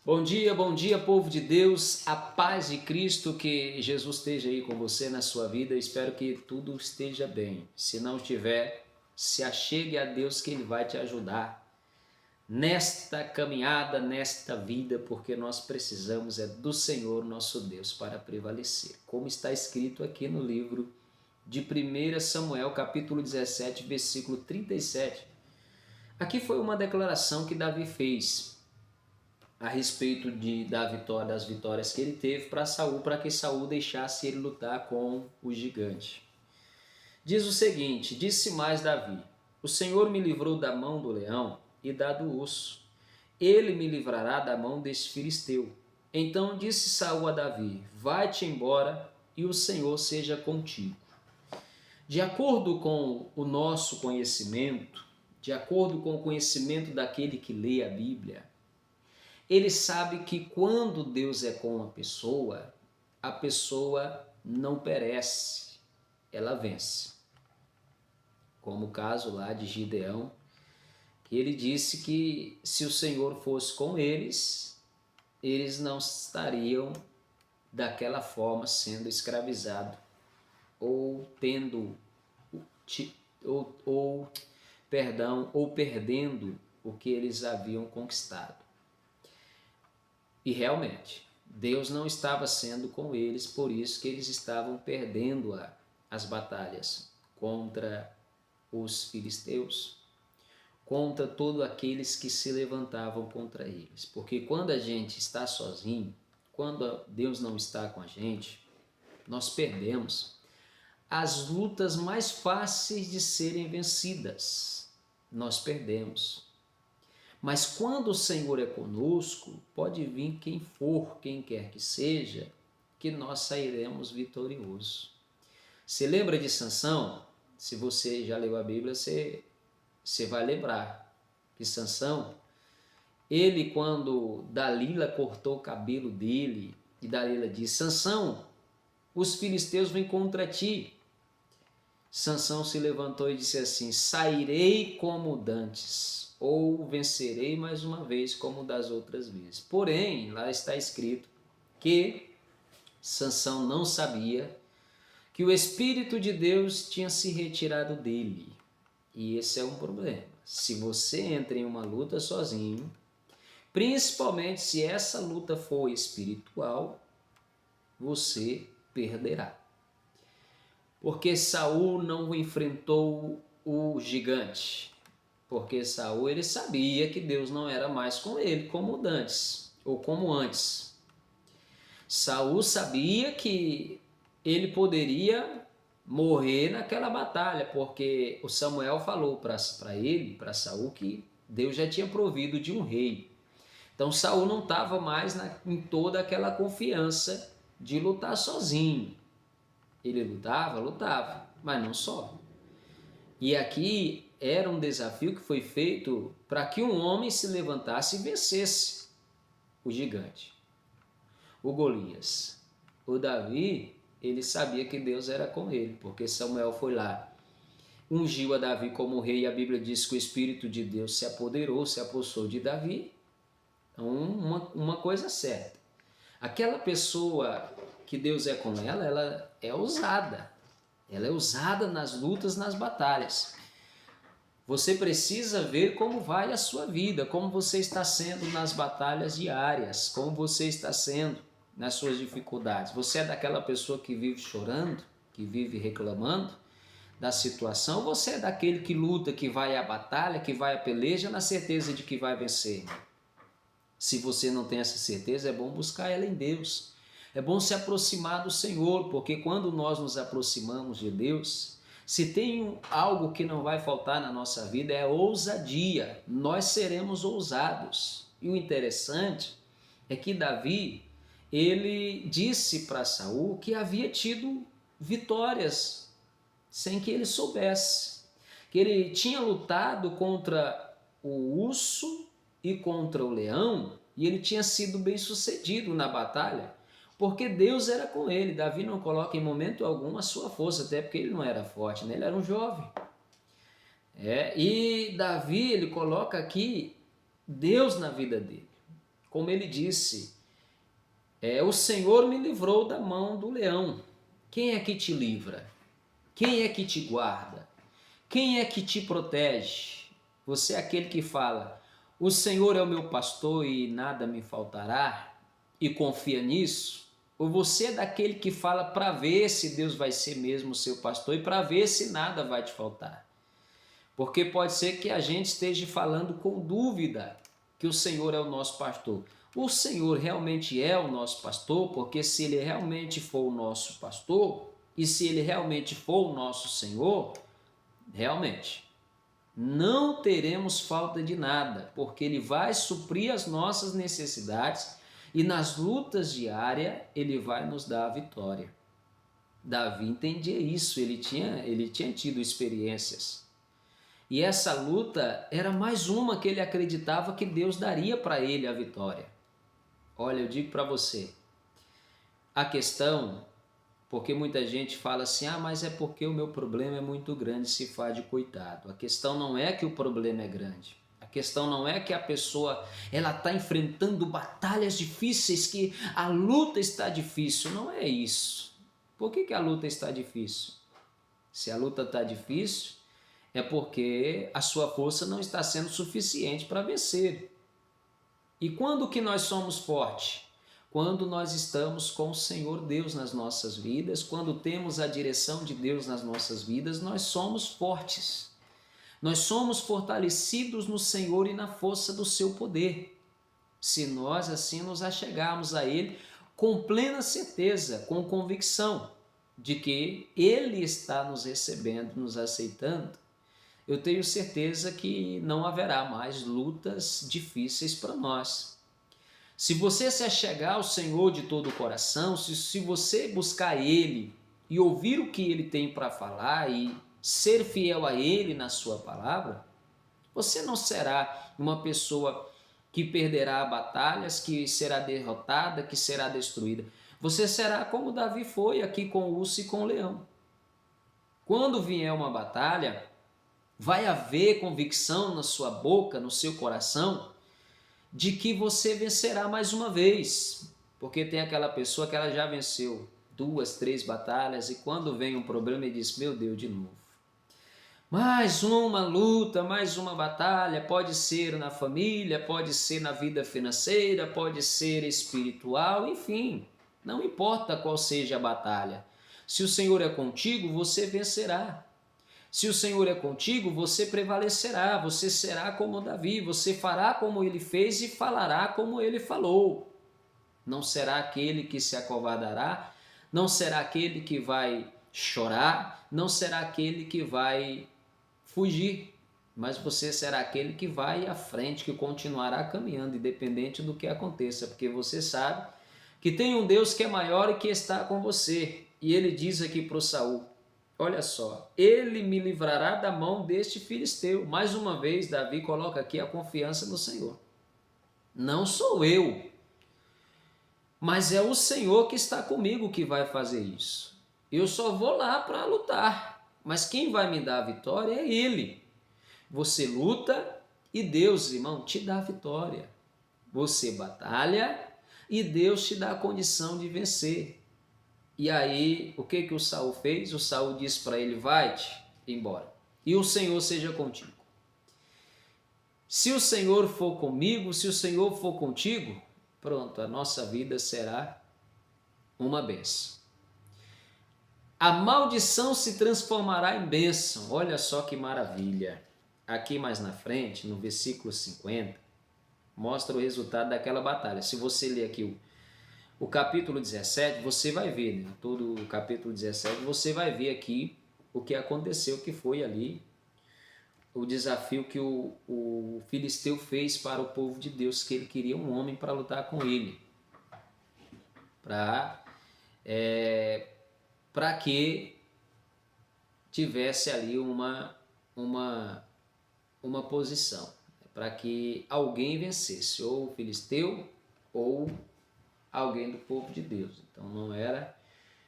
Bom dia, povo de Deus, a paz de Cristo, que Jesus esteja aí com você na sua vida. Espero que tudo esteja bem. Se não estiver, se achegue a Deus que Ele vai te ajudar nesta caminhada, nesta vida, porque nós precisamos do Senhor nosso Deus para prevalecer. Como está escrito aqui no livro de 1 Samuel, capítulo 17, versículo 37. Aqui foi uma declaração que Davi fez a respeito das vitórias que ele teve para Saul, para que Saul deixasse ele lutar com o gigante. Diz o seguinte: disse mais Davi: o Senhor me livrou da mão do leão e da do urso. Ele me livrará da mão deste filisteu. Então disse Saul a Davi: vai-te embora e o Senhor seja contigo. De acordo com o nosso conhecimento, de acordo com o conhecimento daquele que lê a Bíblia, ele sabe que quando Deus é com a pessoa não perece, ela vence. Como o caso lá de Gideão, que ele disse que se o Senhor fosse com eles, eles não estariam daquela forma sendo escravizados ou perdendo o que eles haviam conquistado. E realmente, Deus não estava sendo com eles, por isso que eles estavam perdendo as batalhas contra os filisteus, contra todos aqueles que se levantavam contra eles. Porque quando a gente está sozinho, quando Deus não está com a gente, nós perdemos as lutas mais fáceis de serem vencidas. Nós perdemos. Mas quando o Senhor é conosco, pode vir quem for, quem quer que seja, que nós sairemos vitoriosos. Você lembra de Sansão? Se você já leu a Bíblia, você vai lembrar que Sansão, ele quando Dalila cortou o cabelo dele, e Dalila disse: Sansão, os filisteus vêm contra ti. Sansão se levantou e disse assim: sairei como dantes, ou vencerei mais uma vez como das outras vezes. Porém, lá está escrito que Sansão não sabia que o Espírito de Deus tinha se retirado dele. E esse é um problema. Se você entra em uma luta sozinho, principalmente se essa luta for espiritual, você perderá. Porque Saul não enfrentou o gigante. Porque Saul ele sabia que Deus não era mais com ele como antes, ou como antes. Saul sabia que ele poderia morrer naquela batalha, porque o Samuel falou para ele, para Saul, que Deus já tinha provido de um rei. Então Saul não estava mais em toda aquela confiança de lutar sozinho. Ele lutava, mas não só. E aqui era um desafio que foi feito para que um homem se levantasse e vencesse o gigante, o Golias. O Davi, ele sabia que Deus era com ele, porque Samuel foi lá, ungiu a Davi como rei, e a Bíblia diz que o Espírito de Deus se apossou de Davi. Então, uma coisa certa, aquela pessoa que Deus é com ela é ousada. Ela é usada nas lutas, nas batalhas. Você precisa ver como vai a sua vida, como você está sendo nas batalhas diárias, como você está sendo nas suas dificuldades. Você é daquela pessoa que vive chorando, que vive reclamando da situação, ou você é daquele que luta, que vai à batalha, que vai à peleja na certeza de que vai vencer? Se você não tem essa certeza, é bom buscar ela em Deus. É bom se aproximar do Senhor, porque quando nós nos aproximamos de Deus, se tem algo que não vai faltar na nossa vida é ousadia. Nós seremos ousados. E o interessante é que Davi, ele disse para Saul que havia tido vitórias sem que ele soubesse. Que ele tinha lutado contra o urso e contra o leão, e ele tinha sido bem sucedido na batalha, porque Deus era com ele. Davi não coloca em momento algum a sua força, até porque ele não era forte, né? Ele era um jovem. E Davi, ele coloca aqui Deus na vida dele. Como ele disse, o Senhor me livrou da mão do leão. Quem é que te livra? Quem é que te guarda? Quem é que te protege? Você é aquele que fala, o Senhor é o meu pastor e nada me faltará, e confia nisso? Ou você é daquele que fala para ver se Deus vai ser mesmo o seu pastor e para ver se nada vai te faltar? Porque pode ser que a gente esteja falando com dúvida que o Senhor é o nosso pastor. O Senhor realmente é o nosso pastor, porque se Ele realmente for o nosso pastor, e se Ele realmente for o nosso Senhor, realmente não teremos falta de nada, porque Ele vai suprir as nossas necessidades e nas lutas diárias Ele vai nos dar a vitória. Davi entendia isso, ele tinha tido experiências. E essa luta era mais uma que ele acreditava que Deus daria para ele a vitória. Olha, eu digo para você, a questão, porque muita gente fala assim, mas é porque o meu problema é muito grande, se faz de coitado. A questão não é que o problema é grande. A questão não é que a pessoa ela está enfrentando batalhas difíceis, que a luta está difícil. Não é isso. Por que a luta está difícil? Se a luta está difícil, é porque a sua força não está sendo suficiente para vencer. E quando que nós somos fortes? Quando nós estamos com o Senhor Deus nas nossas vidas, quando temos a direção de Deus nas nossas vidas, nós somos fortes. Nós somos fortalecidos no Senhor e na força do seu poder. Se nós assim nos achegarmos a Ele com plena certeza, com convicção de que Ele está nos recebendo, nos aceitando, eu tenho certeza que não haverá mais lutas difíceis para nós. Se você se achegar ao Senhor de todo o coração, se você buscar Ele e ouvir o que Ele tem para falar e ser fiel a Ele na sua palavra, você não será uma pessoa que perderá batalhas, que será derrotada, que será destruída. Você será como Davi foi aqui com o urso e com o leão. Quando vier uma batalha, vai haver convicção na sua boca, no seu coração, de que você vencerá mais uma vez. Porque tem aquela pessoa que ela já venceu 2, 3 batalhas e quando vem um problema ele diz, meu Deus, de novo. Mais uma luta, mais uma batalha, pode ser na família, pode ser na vida financeira, pode ser espiritual, enfim, não importa qual seja a batalha. Se o Senhor é contigo, você vencerá. Se o Senhor é contigo, você prevalecerá, você será como Davi, você fará como ele fez e falará como ele falou. Não será aquele que se acovardará, não será aquele que vai chorar, não será aquele que vai fugir, mas você será aquele que vai à frente, que continuará caminhando, independente do que aconteça, porque você sabe que tem um Deus que é maior e que está com você. E ele diz aqui para o Saul, olha só, ele me livrará da mão deste filisteu. Mais uma vez, Davi coloca aqui a confiança no Senhor. Não sou eu, mas é o Senhor que está comigo que vai fazer isso. Eu só vou lá para lutar, mas quem vai me dar a vitória é Ele. Você luta e Deus, irmão, te dá a vitória. Você batalha e Deus te dá a condição de vencer. E aí, o que o Saul fez? O Saul disse para ele, vai-te embora, e o Senhor seja contigo. Se o Senhor for comigo, se o Senhor for contigo, pronto, a nossa vida será uma bênção. A maldição se transformará em bênção. Olha só que maravilha. Aqui mais na frente, no versículo 50, mostra o resultado daquela batalha. Se você ler aqui o capítulo 17, você vai ver, né? Todo o capítulo 17, você vai ver aqui o que aconteceu, que foi ali o desafio que o filisteu fez para o povo de Deus, que ele queria um homem para lutar com ele, para que tivesse ali uma posição, para que alguém vencesse, ou o filisteu, ou alguém do povo de Deus. Então não era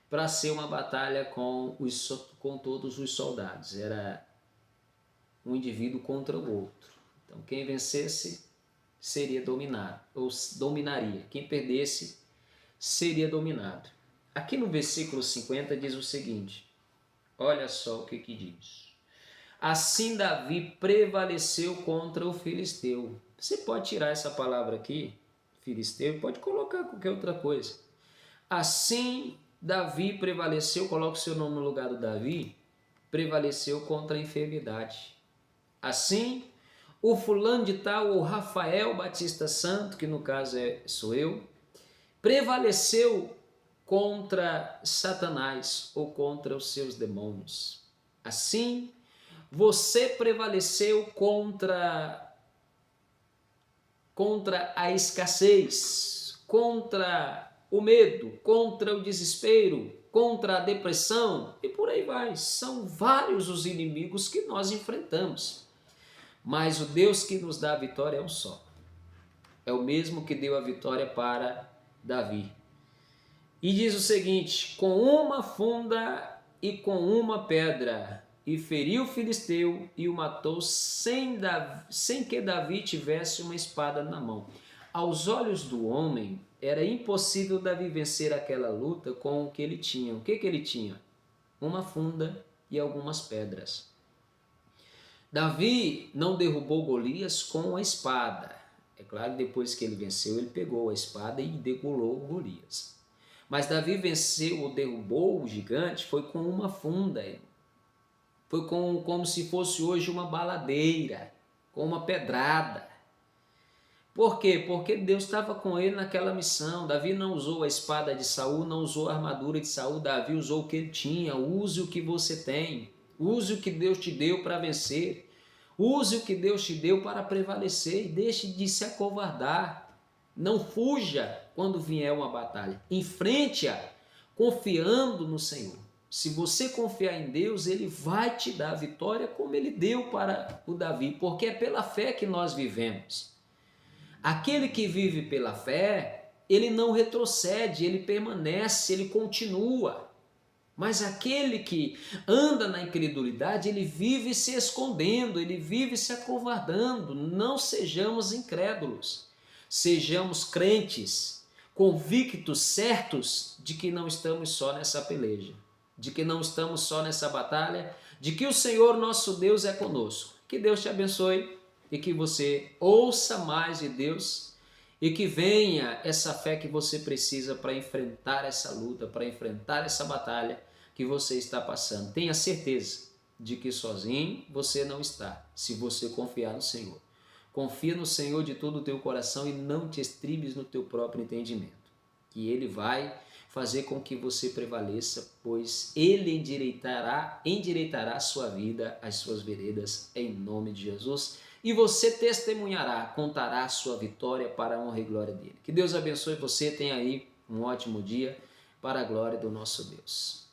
para ser uma batalha com todos os soldados, era um indivíduo contra o outro. Então quem vencesse seria dominado, ou dominaria. Quem perdesse seria dominado. Aqui no versículo 50 diz o seguinte, olha só o que diz. Assim Davi prevaleceu contra o filisteu. Você pode tirar essa palavra aqui, filisteu, pode colocar qualquer outra coisa. Assim Davi prevaleceu, coloca o seu nome no lugar do Davi, prevaleceu contra a enfermidade. Assim, o fulano de tal, o Rafael Batista Santo, que no caso sou eu, prevaleceu contra Satanás ou contra os seus demônios. Assim, você prevaleceu contra a escassez, contra o medo, contra o desespero, contra a depressão e por aí vai. São vários os inimigos que nós enfrentamos. Mas o Deus que nos dá a vitória é um só. É o mesmo que deu a vitória para Davi. E diz o seguinte, com uma funda e com uma pedra, e feriu o filisteu e o matou sem que Davi tivesse uma espada na mão. Aos olhos do homem, era impossível Davi vencer aquela luta com o que ele tinha. O que ele tinha? Uma funda e algumas pedras. Davi não derrubou Golias com a espada. É claro que depois que ele venceu, ele pegou a espada e degolou Golias. Mas Davi venceu ou derrubou o gigante foi com uma funda. Foi como se fosse hoje uma baladeira, com uma pedrada. Por quê? Porque Deus estava com ele naquela missão. Davi não usou a espada de Saul, não usou a armadura de Saul. Davi usou o que ele tinha. Use o que você tem. Use o que Deus te deu para vencer. Use o que Deus te deu para prevalecer e deixe de se acovardar. Não fuja quando vier uma batalha. Enfrente-a confiando no Senhor. Se você confiar em Deus, Ele vai te dar a vitória como Ele deu para o Davi, porque é pela fé que nós vivemos. Aquele que vive pela fé, ele não retrocede, ele permanece, ele continua. Mas aquele que anda na incredulidade, ele vive se escondendo, ele vive se acovardando. Não sejamos incrédulos, sejamos crentes, convictos, certos de que não estamos só nessa peleja, de que não estamos só nessa batalha, de que o Senhor nosso Deus é conosco. Que Deus te abençoe e que você ouça mais de Deus e que venha essa fé que você precisa para enfrentar essa luta, para enfrentar essa batalha que você está passando. Tenha certeza de que sozinho você não está, se você confiar no Senhor. Confia no Senhor de todo o teu coração e não te estribes no teu próprio entendimento, que Ele vai fazer com que você prevaleça, pois Ele endireitará a sua vida, as suas veredas, em nome de Jesus. E você testemunhará, contará a sua vitória para a honra e glória dele. Que Deus abençoe você, tenha aí um ótimo dia para a glória do nosso Deus.